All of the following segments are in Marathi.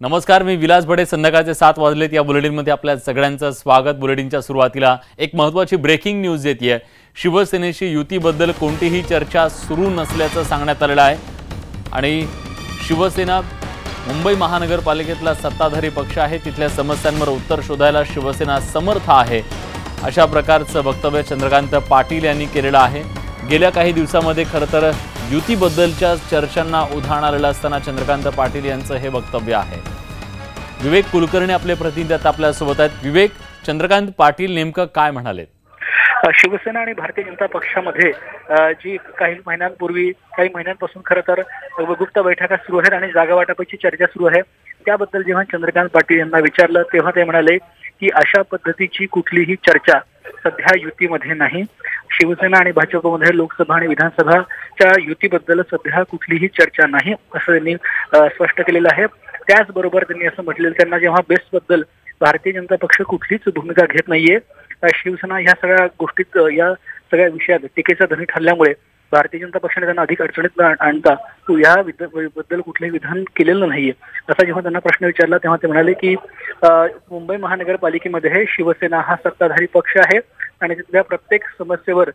नमस्कार, मी विलास बडे। संध्याकाळचे 7 वाजलेत। या बुलेटिनमध्ये आपल्या सगळ्यांचं स्वागत। बुलेटिनच्या सुरुवातीला एक महत्त्वाची ब्रेकिंग न्यूज येते। शिवसेनेशी युतीबद्दल कोणतीही चर्चा सुरू नसल्याचं सांगण्यात आलेलं आहे आणि शिवसेना मुंबई महानगरपालिकेतला सत्ताधारी पक्ष आहे, तिथल्या समस्यांवर उत्तर शोधायला शिवसेना समर्थ आहे, अशा प्रकारचं वक्तव्य चंद्रकांत पाटील यांनी केलेलं आहे। गेल्या काही दिवसांमध्ये खरं तर युतीबद्दलच्या चर्चांना उधाण आलेलं असताना चंद्रकांत पाटील यांचं हे वक्तव्य आहे। विवेक कुलकर्णी आपले प्रतिनिधी आता आपल्या सोबत आहेत। विवेक, चंद्रकांत पाटील नेमकं काय म्हणाले? शिवसेना आणि भारतीय जनता पक्षामध्ये जी काही महिन्यांपासून खरं तर गुप्त बैठका सुरू आहेत आणि जागा वाटपाची चर्चा सुरू आहे, त्याबद्दल जेव्हा चंद्रकांत पाटील यांना विचारलं तेव्हा ते म्हणाले की अशा पद्धतीची कुठलीही चर्चा सध्या युतीमध्ये नाही। शिवसेना आणि भाजपमध्ये लोकसभा आणि विधानसभाच्या युतीबद्दल सध्या कुठलीही चर्चा नाही, असं त्यांनी स्पष्ट केलेलं आहे। त्याचबरोबर त्यांनी असं म्हटलेलं, त्यांना जेव्हा बेस्टबद्दल भारतीय जनता पक्ष कुठलीच भूमिका घेत नाहीये, शिवसेना ह्या सगळ्या गोष्टीत या सगळ्या विषयात टीकेचा धनी ठरल्यामुळे भारतीय जनता पक्षाने त्यांना अधिक अडचणीत आणता या बद्दल कुठलेही विधान केलेलं नाहीये, असा जेव्हा त्यांना प्रश्न विचारला तेव्हा ते म्हणाले की मुंबई महानगरपालिकेमध्ये शिवसेना हा सत्ताधारी पक्ष आहे आणि तिथल्या प्रत्येक समस्येवर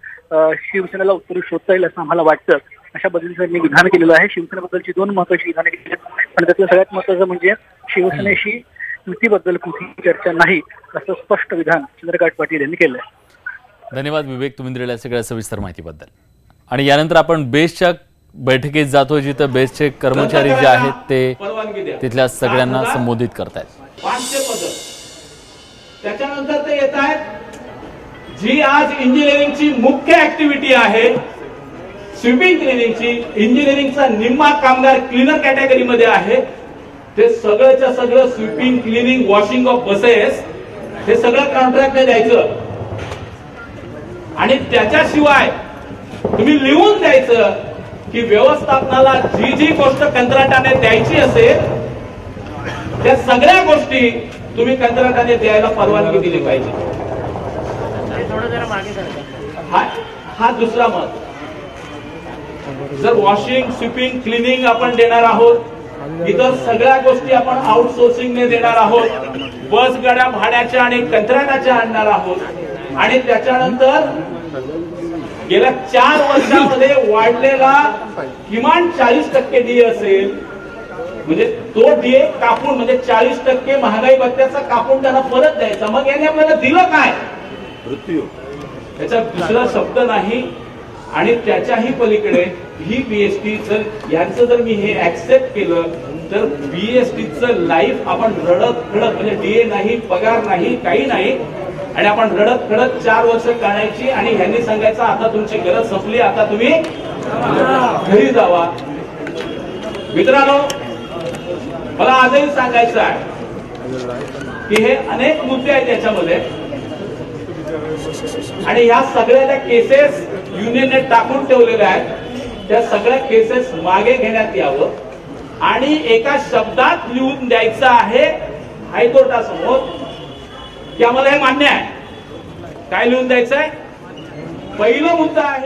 शिवसेनेला उत्तर शोधता येईल असं आम्हाला वाटतं, अशा पद्धतीचं त्यांनी विधान केलेलं आहे। शिवसेनेबद्दलची 2 महत्त्वाची विधाने केली आणि त्यातलं सगळ्यात महत्त्वाचं म्हणजे शिवसेनेशी युतीबद्दल कुठलीही चर्चा नाही, असं स्पष्ट विधान चंद्रकांत पाटील यांनी केलं आहे। धन्यवाद विवेक, तुम्ही दिलेल्या सगळ्या सविस्तर माहितीबद्दल। आणि यानंतर आपण बेस्टच्या बैठकीत जातो, जिथे बेस्टचे कर्मचारी जे आहेत ते तिथल्या सगळ्यांना संबोधित करतायत। 500 पद त्याच्यानंतर ते येत आहेत जी आज इंजिनिअरिंगची मुख्य ऍक्टिव्हिटी आहे, स्वीपिंग क्लिनिंगची। इंजिनिअरिंगचा निम्मा कामगार क्लीनर कॅटेगरीमध्ये आहे, ते सगळंच्या सगळं sweeping, cleaning, washing of buses हे सगळं कॉन्ट्रॅक्टने द्यायचं आणि त्याच्याशिवाय तुम्ही लिहून द्यायचं की व्यवस्थापनाला जी जी गोष्ट कंत्राटाने द्यायची असेल त्या सगळ्या गोष्टी तुम्ही कंत्राटाने द्यायला परवानगी दिली पाहिजे। हा दुसरा मत। जर वॉशिंग, स्वीपिंग, क्लिनिंग आपण देणार आहोत, इतर सगळ्या गोष्टी आपण आउटसोर्सिंगने देणार आहोत, बस गाड्या भाड्याच्या आणि कंत्राटाच्या आणणार आहोत आणि त्याच्यानंतर गेल्या 4 वर्षांमध्ये वाढलेला किमान 40% डीए असेल, म्हणजे तो डीए कापून म्हणजे 40% महागाई भत्त्याचा कापून त्यांना परत द्यायचा। मग याने आपल्याला दिलं काय? त्याचा दुसरा शब्द नाही। आणि त्याच्याही पलीकडे ही बीएसटी यांचं जर मी हे ऍक्सेप्ट केलं तर बीएसटीचं लाईफ आपण रडत खडत, म्हणजे डीए नाही, पगार नाही, काही नाही, आणि आपण रडत खडत 4 वर्ष काढायची आणि ह्यांनी सांगायचं आता तुमची गरज संपली, आता तुम्ही घरी जावा। मित्रांनो, मला आजही सांगायचं आहे की हे अनेक मुद्दे आहेत याच्यामध्ये आणि ह्या सगळ्या त्या केसेस युनियनने टाकून ठेवलेल्या आहेत, त्या सगळ्या केसेस मागे घेण्यात यावं आणि एका शब्दात लिहून द्यायचं आहे हायकोर्टासमोर की आम्हाला हे मान्य आहे। काय लिहून द्यायचंय? पहिला मुद्दा आहे